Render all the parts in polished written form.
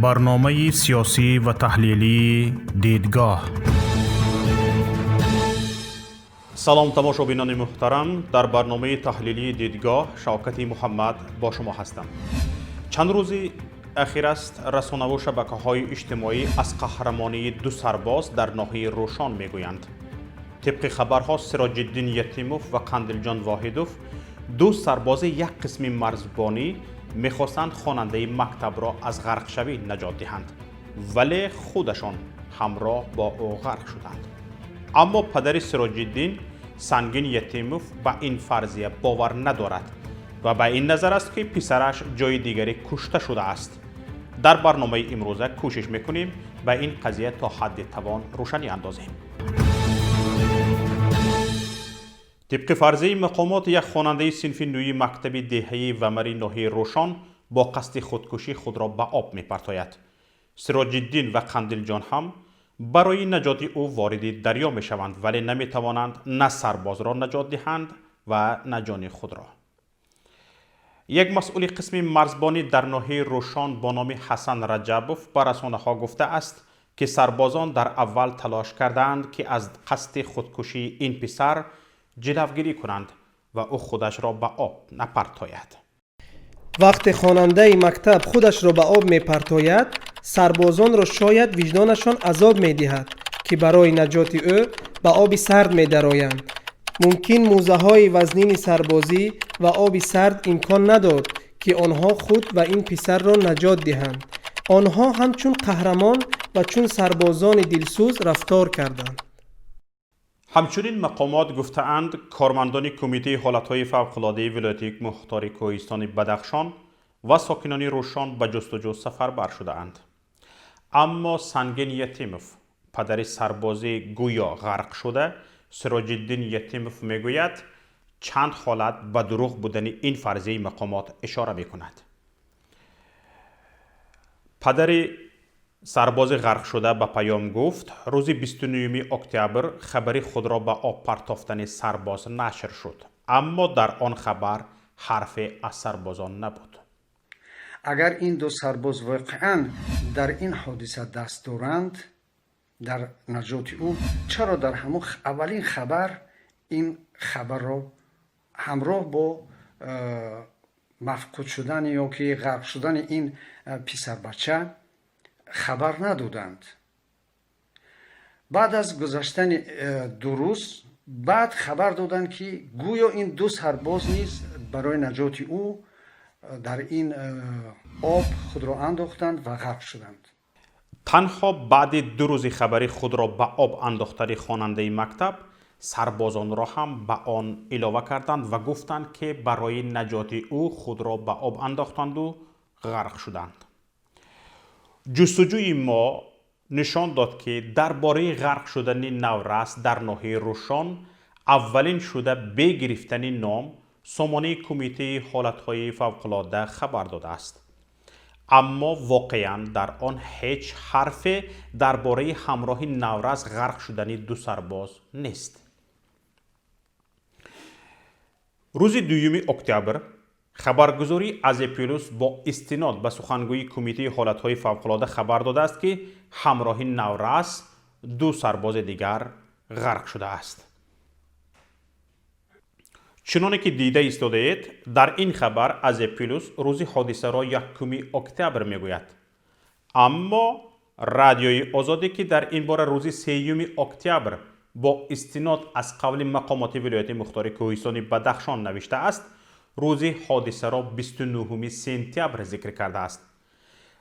برنامه سیاسی و تحلیلی دیدگاه. سلام تماشابینان محترم، در برنامه تحلیلی دیدگاه شوکت محمد با شما هستم. چند روزی اخیر است رسانه و شبکه‌های اجتماعی از قهرمانی دو سرباز در ناحیه روشان میگویند. طبق خبرها سراج الدین یتیموف و قندیل جان واحدوف، دو سرباز یک قسم مرزبانی میخواستند خواننده مکتب را از غرق شوی نجات دهند، ولی خودشان همراه با او غرق شدند. اما پدر سراج الدین سنگین یتیموف به این فرضیه باور ندارد و به این نظر است که پسرش جای دیگری کشته شده است. در برنامه امروزه کوشش میکنیم به این قضیه تا حد توان روشنی اندازیم. طبق فرضیه مقامات، یک خواننده صنف نوی مکتب دهه ومری ناحیه روشان با قصد خودکشی خود را به آب می‌پرتاید. سراج الدین و قندیل جان هم برای نجات او وارد دریا می‌شوند، ولی نمی‌توانند نه سرباز را نجات دهند و نه جان خود را. یک مسئول قسم مرزبانی در ناحیه روشان با نام حسن رجبوف به رسانه‌ها گفته است که سربازان در اول تلاش کردند که از قصد خودکشی این پسر جلوگیری کنند و او خودش را به آب نپرتاید. وقتی خواننده مکتب خودش را به آب میپرتاید، سربازان را شاید وجدانشان عذاب میدهد که برای نجات او به آب سرد میدرآیند. ممکن موزه های وزنین سربازی و آب سرد امکان نداد که آنها خود و این پسر را نجات دهند. آنها همچون قهرمان و چون سربازان دلسوز رفتار کردند. همچنین مقامات گفته‌اند کارمندان کمیته حالتهای فوق‌العاده ولایت مختار کوهستان بدخشان و ساکنان روشان به جستجو سفربر شده‌اند. اما سنگین یتیموف، پدر سرباز گویا غرق شده، سراج الدین یتیموف میگوید چند حالت به دروغ بودن این فرضیه مقامات اشاره میکند. پدر سرباز غرق شده به پیام گفت روز 29 اکتبر خبری خود را به آب پرتافتن سرباز نشر شد، اما در آن خبر حرفی از سربازان نبود. اگر این دو سرباز واقعا در این حادثه دست دارند در نجات او، چرا در همون اولین خبر این خبر را همراه با مفقود شدن یا که غرق شدن این پسر بچه خبر ندادند؟ بعد از گذشتن 2 روز بعد خبر دادند که گویا این دو سرباز نیز برای نجات او در این آب خود را انداختند و غرق شدند. تنها بعد 2 روز خبری خود را به آب انداختن خواننده مکتب، سربازان را هم به آن علاوه کردند و گفتند که برای نجات او خود را به آب انداختند و غرق شدند. جستجوی ما نشان داد که درباره غرق شدن نورس در ناحیه روشان اولین شده به گرفتن نام سامانه کمیته حالتهای فوق‌العاده خبر داده است، اما واقعا در آن هیچ حرفی درباره همراه نورس غرق شدن دو سرباز نیست. روز 2 اکتبر خبرگزاری ازپیلوس با استناد به سخنگوی کمیته حالتهای فوق‌العاده خبر داده است که همراه نورس 2 سرباز دیگر غرق شده است. چنانه که دیده ایستاده اید، در این خبر ازپیلوس روز حادثه را 1 اکتبر میگوید، اما رادیوی آزادی که در این باره روز 3 اکتبر با استناد از قول مقامات ولایت مختار کوهستان بدخشان نوشته است روز حادثه را 29 سپتامبر ذکر کرده است.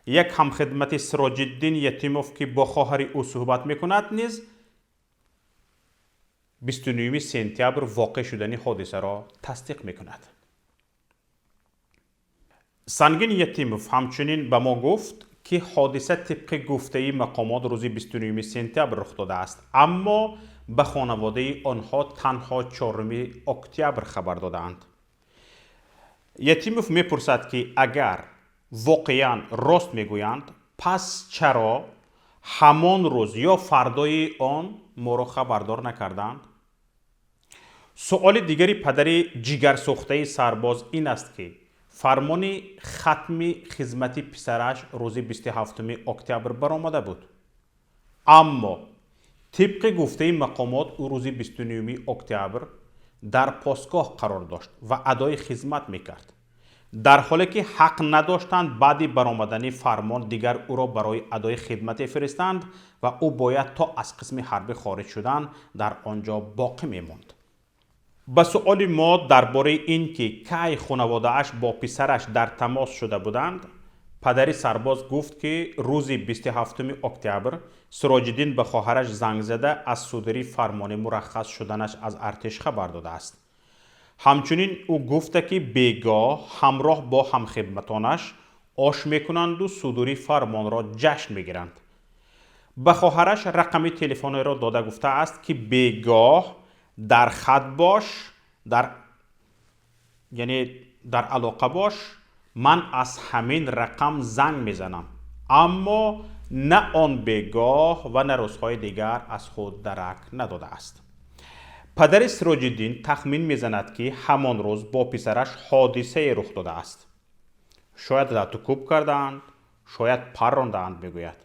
یک همخدمت سراج الدین یتیموف که با خواهر او صحبت میکند نیز 29 سپتامبر واقع شدن حادثه را تصدیق میکند. سنگین یتیموف همچنین به ما گفت که حادثه طبق گفته مقامات روز 29 سپتامبر رخ داده است، اما به خانواده آنها تنها 4 اکتبر خبر دادند. یتیموف میپرسد که اگر واقعا راست میگویند، پس چرا همان روز یا فردای آن ما را خبردار نکردند؟ سوال دیگری پدر جگر سوخته سرباز این است که фармони хатми хизмати писараш рӯзи 27 октябр баромада буд. аммо тибқи гуфтаи мақомот ӯ рӯзи 29 октябр дар постгоҳ қарор дошт ва адои хизмат мекард, дар ҳоле ки ҳақ надоштанд баъди баромадани фармон дигар ӯро барои адои хидмате фиристанд ва ӯ бояд то аз қисми ҳарбӣ хориҷ шудан дар он ҷо боқӣ мемонд. ба суоли мо дар бораи ин ки кай хонаводааш бо писараш дар тамос шуда буданд, падари сарбоз гуфт ки рӯзи 27 октябр Сироҷиддин ба хоҳараш занг зада аз судори фармони мураххас шуданаш аз артиш хабар додааст. ҳамчунин ӯ гуфта ки бегоҳ ҳамроҳ бо ҳамхидматонаш ош мекунанду судори фармонро ҷашн мегиранд. ба хоҳараш рақами телефонеро дода гуфтааст ки бегоҳ дар хат бош, дар алоқа бош, ман аз ҳамин рақам занг мезанам, аммо на он бегоҳ ва на рӯзҳои дигар аз худ дарак надодааст. падари Сироҷиддин тахмин мезанад ки ҳамон рӯз бо писараш ҳодисае рух додааст. шояд латукуб кардаанд, шояд пар рондаанд мегӯяд.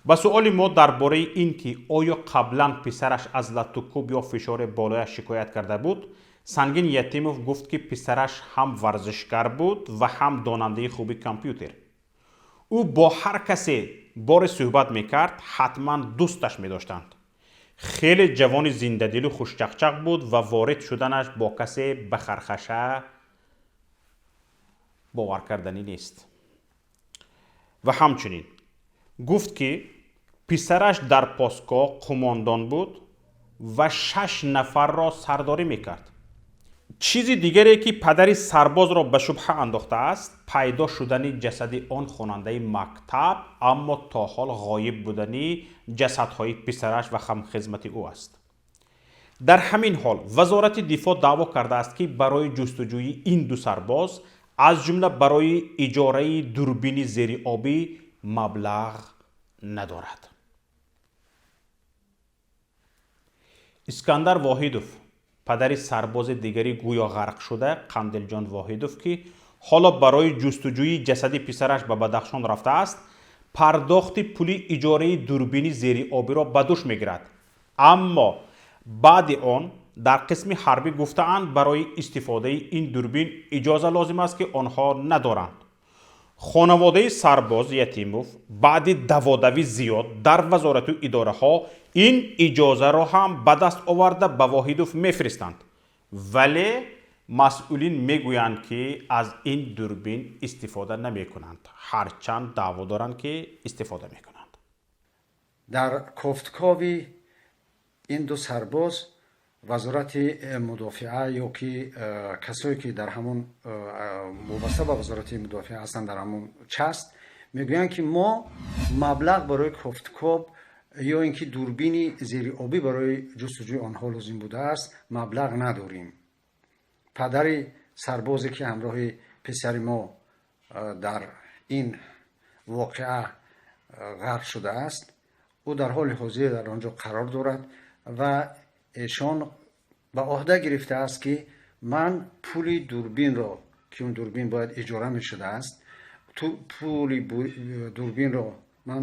ба суоли мо дар бораи ин ки оё қаблан писараш аз латукуб ё фишори болояш шикоят карда буд, Сангин Ятимов гуфт ки писараш ҳам варзишгар буд ва ҳам донандаи хуби компютер. ӯ бо ҳар касе боре суҳбат мекард, ҳатман дӯсташ медоштанд. хеле ҷавони зиндадилу хушчақчақ буд ва ворид шуданаш бо касе ба хархаша бовар карданӣ нест. ва ҳамчунин гуфт ки писараш дар постгоҳ қумондон буд ва 6 нафарро сардорӣ мекард. чизи дигаре ки падари сарбозро ба шубҳа андохтааст, пайдо шудани ҷасади он хонандаи мактаб, аммо то ҳол ғоиб будани ҷасадҳои писараш ва ҳамхизмати ӯ аст. дар ҳамин ҳол вазорати дифоъ даъво кардааст ки барои ҷустуҷӯи ин ду сарбоз, аз ҷумла барои иҷораи дурбини зериобӣ маблағ надорад. Искандар Воҳидов, падари сарбози дигари гӯё ғарқ шуда, Қандилҷон Воҳидов, ки ҳоло барои ҷустуҷӯи ҷасади писараш ба Бадахшон рафтааст, пардохти пули иҷораи дурбини зериобиро ба дӯш мегирад. аммо баъди он дар қисми ҳарбӣ гуфтаанд барои истифодаи ин дурбин иҷоза лозим аст ки онҳо надоранд. хонаводаи сарбоз Ятимов баъди даводави зиёд дар вазорату идораҳо ин иҷозаро ҳам ба даст оварда ба Воҳидов мефиристанд, вале масъулин мегӯянд ки аз ин дурбин истифода намекунанд, ҳарчанд даъво доранд ки истифода мекунанд. дар кофткови ин ду сарбоз вазорати мудофиа ё ки касое ки дар ҳамон вобаста ба вазорати мудофиа ҳастанд дар ҳамон част мегӯянд ки мо маблағ барои кофткоб ё ин ки дурбини зериобӣ барои ҷустуҷӯи онҳо лозим будааст маблағ надорем. падари сарбозе ки ҳамроҳи писари мо дар ин воқеа ғарқ шудааст, ӯ дар ҳоли ҳозир дар он ҷо қарор дорад ва эшон ба оҳда гирифтааст ки ман пули дурбинро ки он дурбин бояд иҷора мешудааст, пули дурбинро ман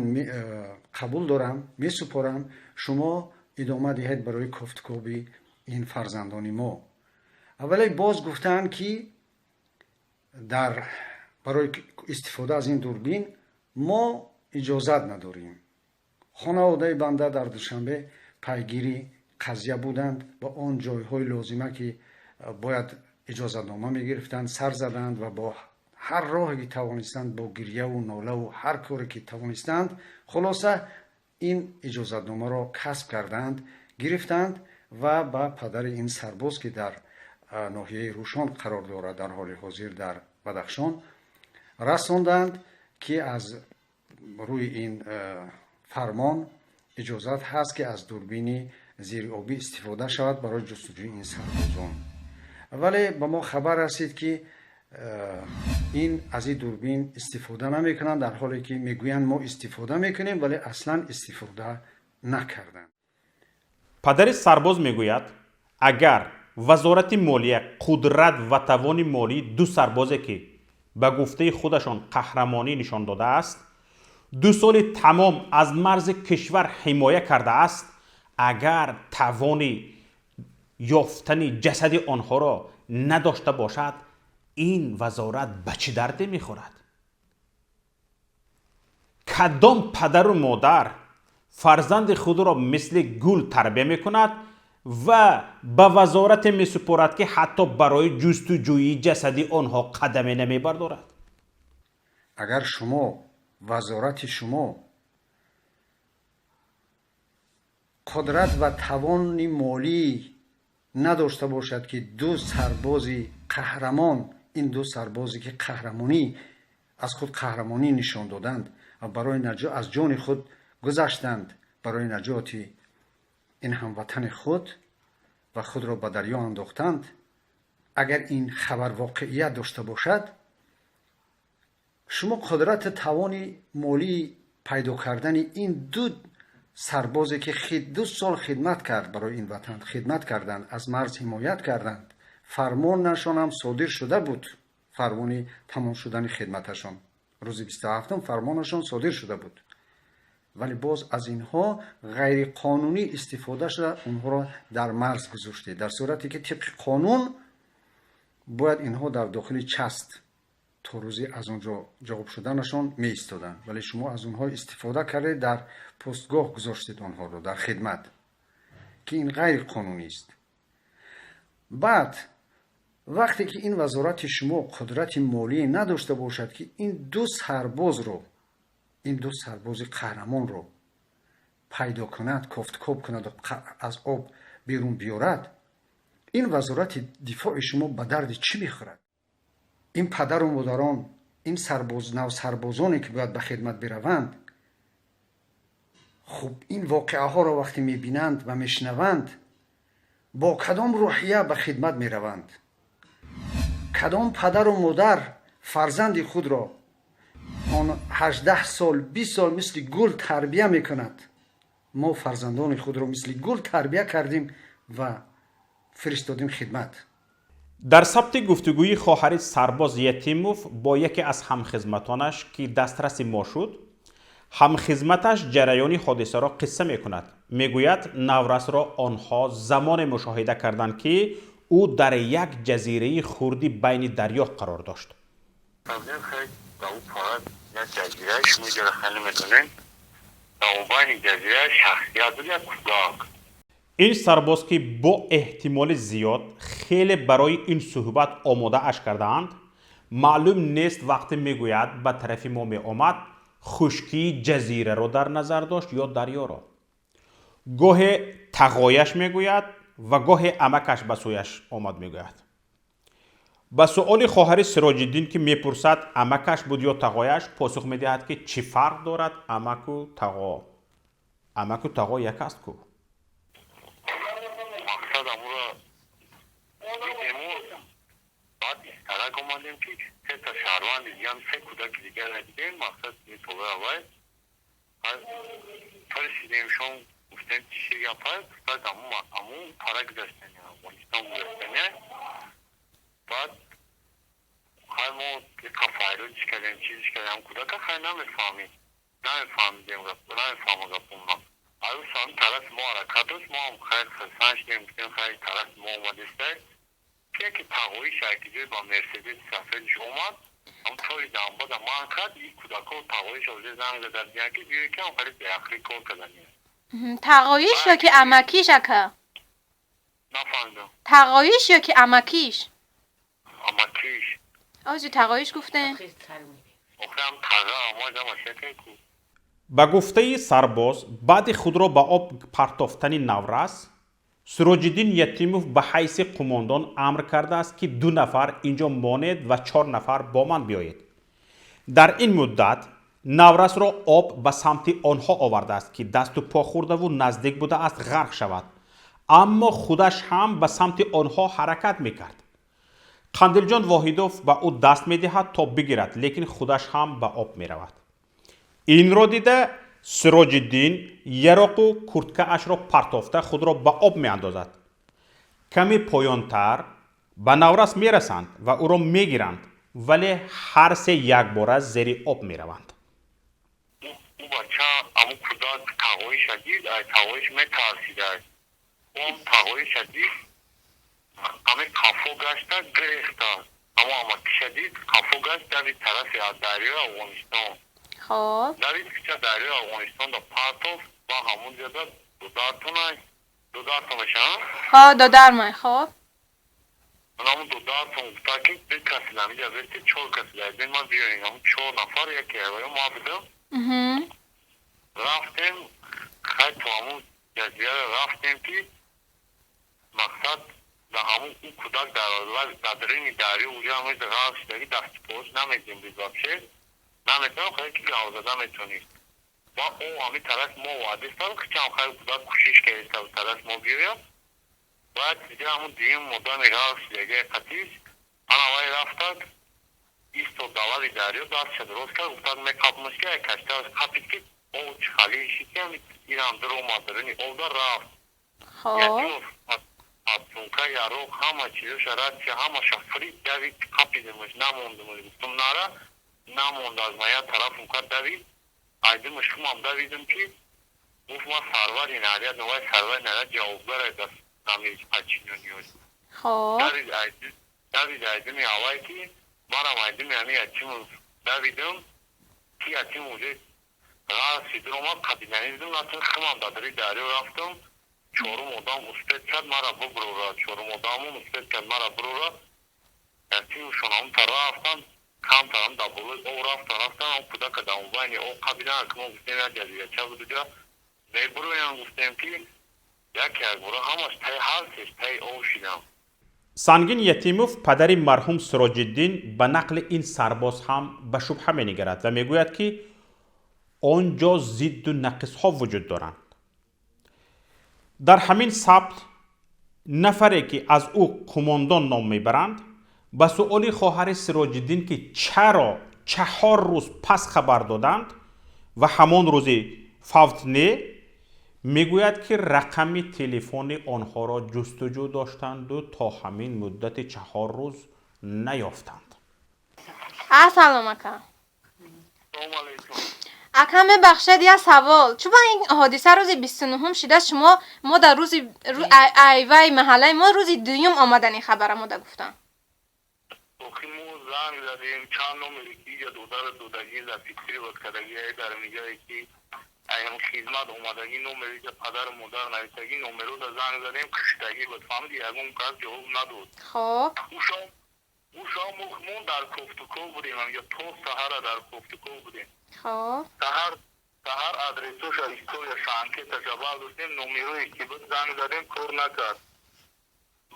қабул дорам, месупорам, шумо идома диҳед барои кофткоби ин фарзандони мо. аввале боз гуфтаанд ки барои истифода аз ин дурбин мо иҷозат надорем. хонаводаи банда дар Душанбе пайгири қазия буданд ба он ҷойҳои лозима ки бояд иҷозатнома мегирифтанд, сар заданд ва бо ҳар роҳе ки тавонистанд, бо гирьяву нолаву ҳар коре ки тавонистанд, хулоса ин иҷозатномаро касб карданд, гирифтанд ва ба падари ин сарбоз ки дар ноҳияи Рӯшон қарор дорад дар ҳоли ҳозир дар Бадахшон расонданд ки аз рӯи ин фармон иҷозат ҳаст ки аз дурбини зериобӣ истифода шавад барои ҷустуҷӯи ин сарбозон. вале ба мо хабар расид ки ин аз ин дурбин истифода намекунанд, дар ҳоле ки мегӯянд мо истифода мекунем, вале аслан истифода накарданд. падари сарбоз мегӯяд агар وزارت مالیه قدرت و توان مالی دو سربازی که به گفته خودشان قهرمانی نشان داده است 2 سال تمام از مرز کشور حمایه کرده است اگر توان یافتن جسد آنها را نداشته باشد این وزارت به چه دردی میخورد؟ کدام پدر و مادر فرزند خود را مثل گل تربیت میکند و به وزارت میسپارد که حتی برای جستجوی جسدی آنها قدمی نمیبردارد؟ اگر شما وزارت شما قدرت و توان مالی نداشته باشد که 2 سرباز قهرمان این 2 سربازی که قهرمانی از خود قهرمانی نشان دادند و برای نجات از جان خود گذشتند برای نجات این هموطن خود و خود را به دریا انداختند اگر این خبر واقعیت داشته باشد شما قدرت توان مالی پیدا کردن این 2 سربازی که 2 سال خدمت کرد برای این وطن خدمت کردند از مرز حمایت کردند فرمانشان هم صادر شده بود فرمان تمام شدن خدمتشان روز 27 فرمانشان صادر شده بود ولی باز از اینها غیر قانونی استفاده شده اونها را در مرز گذاشته در صورتی که طبق قانون باید اینها در داخل چست تا روزی از اونجا جواب شدنشان می ایستادن ولی شما از اونها استفاده کرده در پستگاه گذاشتید آنها رو در خدمت که این غیر قانونی است. بعد وقتی که این وزارت شما قدرت مالی نداشته باشد که این 2 سرباز رو این 2 سرباز قهرمان رو پیدا کند کافتکاب کند و از آب بیرون بیارد این وزارت دفاع شما به درد چی میخورد؟ این پدر و مادران این سربازانی که باید به خدمت بروند خب این واقعه ها را وقتی میبینند و میشنوند با کدام روحیه به خدمت میروند؟ کدام پدر و مادر فرزند خود را 18 سال 20 سال مثل گل تربیت میکند؟ ما فرزندان خود را مثل گل تربیت کردیم و فرستادیم خدمت. در ثبت گفتگوی خواهر سرباز یتیموف با یکی از همخدمتانش که دسترس ما شد همخدمتش جریان حادثه را قصه می کند. میگوید نورس را آنها زمان مشاهده کردند که او در یک جزیره خردی بین دریا قرار داشت. این سرباز که با احتمال زیاد خیلی برای این صحبت آماده اش کردند معلوم نیست وقتی میگوید به طرف ما می آمد خشکی جزیره را در نظر داشت یا دریا را. گاه تقایش میگوید و گاه عمکش به سویش آمد میگوید. به سؤال خواهر سراج الدین که میپرسد عمکش بود یا تقایش پاسخ میدهد که چه فرق دارد عمک و تقا؟ عمک و تقا یک است کو. مقصد امورا دیدیم بعد استراک اومدیم که 3 تا شهروند دیگه هم 3 کودک دیگر ندیدیم مقصد میتوبه اول فرسیدیم شون گفتن چیشی یا پس بعد امون پرک دستن افغانستان دستن بعد خیلی کفایرو کردیم چیزش کردیم کودک خیلی نمیفهمیدیم گفتیم آیا سام طرف ما حرکت است ما هم خیلی خرسان شدیم گفتیم خیلی طرف ما اومدسته که تقوی شرکتی با مرسیدس سفرش اومد هم طوری دنبا دا مان کرد این کودکا تقوی شده زنگ در دیگه که بیوی که هم خیلی بیاخری کار کردنیم تقویش یا که امکیش اکا؟ نفهمیدم تقویش یا که امکیش؟ امکیش آجی تقویش گفتن؟ گفتم تقوی آماده باشه که به گفته سرباز بعد خود را به آب پرتافتن نورس سراج الدین یتیموف به حیث قماندان امر کرده است که 2 نفر اینجا ماند و 4 نفر با من بیایید. در این مدت نورس را آب به سمت آنها آورده است که دست و پا خورده و نزدیک بوده است غرق شود اما خودش هم به سمت آنها حرکت میکرد. قندیل جان واحدوف به او دست میدهد تا بگیرد لیکن خودش هم به آب میرود. این را دیده سراج الدین یراق و کرتکه اش را پرتافته خود را به آب می اندازد. کمی پایانتر به نورس میرسند و او را میگیرند ولی هر سه یک بار زیر آب میروند. او بچه امو کودک تقوی شدید از تقویش میترسیده است. اون تقوی شدید همه کافو گشته گریخته. اما امکی شدید کافو گشت دوید طرف از دریای افغانستان. خب دوید که دریای افغانستان در پرتوف با همون جده دو دارتونش هم ها دادر مای خب همون دو دارتون گفتا که دو کسی نمیده بسته 4 کسی لازم ما بیاییم همون 4 نفر یکی هوایی ما بدم رفتیم خیلی تو همون جزیره رفتیم که مقصد در همون اون کودک در درین دری اونجا همون دقیق شدگی دست پوش نمیدیم بیزابشه نمیتونم خیلی که گاوزده میتونید با اون همین طرف ما وعده استاد که چند خیلی کودک کشیش که استاد طرف ما بیایم باید دیگه همون دیم مدام راه شدگی قطیش آنوایی رفتد ایستو دواری دریو دست شد روز کرد گفتاد میکاپمش که کشته از قطیش که او چخالی شکیم ایران در اومد درنی او در رفت خب اتونکا یارو همه چیزش رد که همه شفری دوید قپیدمش نموندمش گفتم ناره نموند از مایه طرف اونکا دوید ایدمش هم دویدم که گفت ما سروری نهریت نوای سروری نهریت جوابدار دست نمیز پچینونیوز خب دوید ایدمی هوایی که مارم ایدمی همی اچیم دویدم که اچیم اوزه غار سیدر اومد قبیدنی دیدم نتون خمام دادری دریو رفتم چورم ادام اسپید کرد مرا ببرورا چورم ادامون اسپید کرد مرا برورا اچیم شنام تا رفتن کم ترم دابوله او رفتن اون کودک داموبانی او قبیدن اکمون گفتیم یا جزیره چه بود جا نیبرویم گفتیم که یکی از برو همش تای حالتش تای او شیدم. سنگین یتیموف پدر مرحوم سراج الدین به نقل این سرباز هم به شبهه می‌نگرد و میگوید که آنجا ضد و نقص ها وجود دارند. در همین ثبت نفری که از او قماندان نام میبرند به سؤال خواهر سراج الدین که چرا 4 روز پس خبر دادند و همان روزی فوت نه میگوید که رقم تلفن آنها را جستجو داشتند و تا همین مدت 4 روز نیافتند. سلام اکا. سلام علیکم. اکا ببخشید یه سوال چون این حادثه روز 29 شده شما ما در روز ایوای محله ما روز دوم آمدن این خبر ما گفتن اوکی مو زنگ زدیم چند نمری که یا دودگی زفیکری بود کدگی در میگه که این خدمت اومدگی نمری که پدر مادر نویسگی نمرو در زنگ زدیم کشتگی بود فهمیدی اگه کس جواب ندود خب او شام مخمون در کفتکو بودیم یا تو سهر در کفتکو بودیم خب سهر ادرسوش ایستو یا شانکه تجابه دوستیم نمروی که بود زنگ زدیم کور نکرد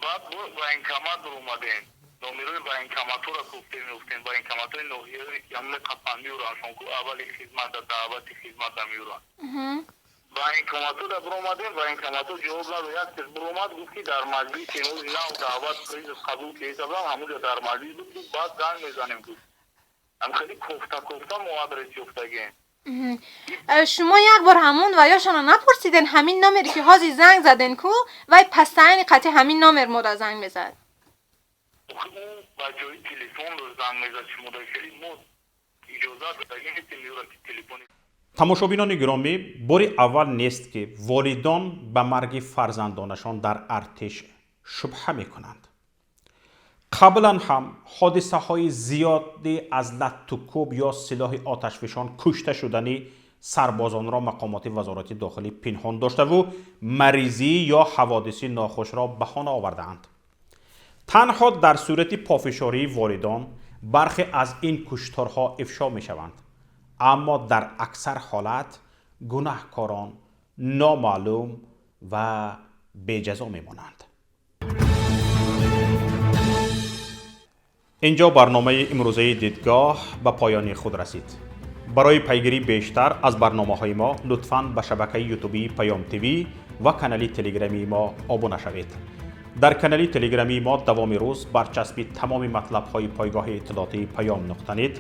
بعد با این کمت رو اومدیم نمروی با این کمتو را گفتیم با این کمتوی نوحیه یمن قطعامی رو راشون که اولی خدمت در دعوتی خدمت نمیورن با این کمتو را برومدیم با این کمتو جواب ندو یک تیز برومد گفتی در مجلیس اینو نو دعوت قریز قبول که ایسا برم همونجا در مجلیس بود بعد زنگ میزنیم بود هم خیلی کفتا موادرسی افتگیم شما یک بار همون و یا شما نپرسیدن همین نمری که حاضی زنگ زدن کو و پس تعیین قطعی همین نمر ما را زنگ میزد اون با جای تلفن رو زنگ میزد شما داشتید ما اجازه بدهیم تلیورا که تلفنی تماشابینان گرامی باری اول نیست که والدان به مرگ فرزندانشان در ارتش شبهه میکنند. قبلا هم حادثه های زیادی از لطوکوب یا سلاح آتشفشان کشته شدنی سربازان را مقامات وزارت داخلی پنهان داشته و مریضی یا حوادث ناخوش را بهانه آورده‌اند. تنها در صورت پافشاری والدان برخی از این کشتارها افشا می شوند، اما در اکثر حالت گناهکاران نامعلوم و بی جزا می مانند. اینجا برنامه امروزه دیدگاه به پایان خود رسید. برای پیگیری بیشتر از برنامه‌های ما لطفاً به شبکه یوتیوبی پیام تیوی و کانال تلگرامی ما ابونه شوید. در کانال تلگرامی ما دوام روز برچسب تمام مطلب‌های پایگاه اطلاعاتی پیام نقطه.net،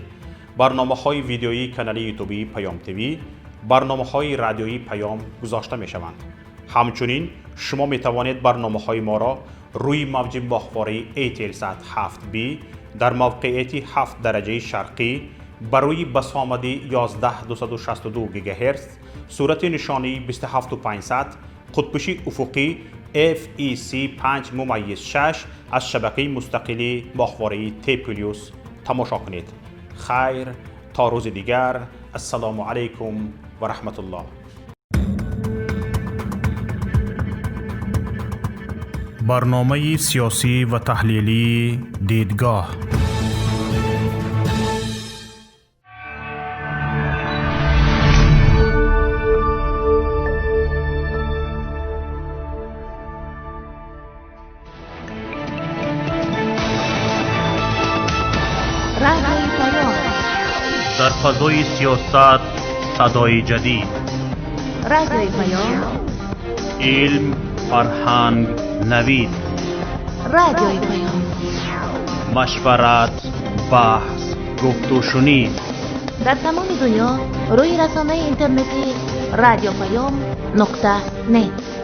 برنامه‌های ویدیویی کانال یوتیوبی پیام تیوی، برنامه‌های رادیویی پیام گذاشته می‌شوند. همچنین شما می توانید برنامه های ما را روی موج ماهواره ایتلسات 7B در موقعیت 7 درجه شرقی بر روی بسامدی 11262 گیگاهرتز، صورت نشانی 27500، قطبش افقی FEC 5.6 از شبکه مستقلی ماهواره تپلیوس تماشا کنید. خیر تا روز دیگر. السلام علیکم و رحمت الله. برنامه سیاسی و تحلیلی دیدگاه. در فضای سیاست صدای جدید. رادیوی پیام. علم، فرهنگ، نوید. رادیوی پیام. مشورت، بحث، گفت و شنید. در تمام دنیا روی رسانه اینترنتی رادیو پیام .net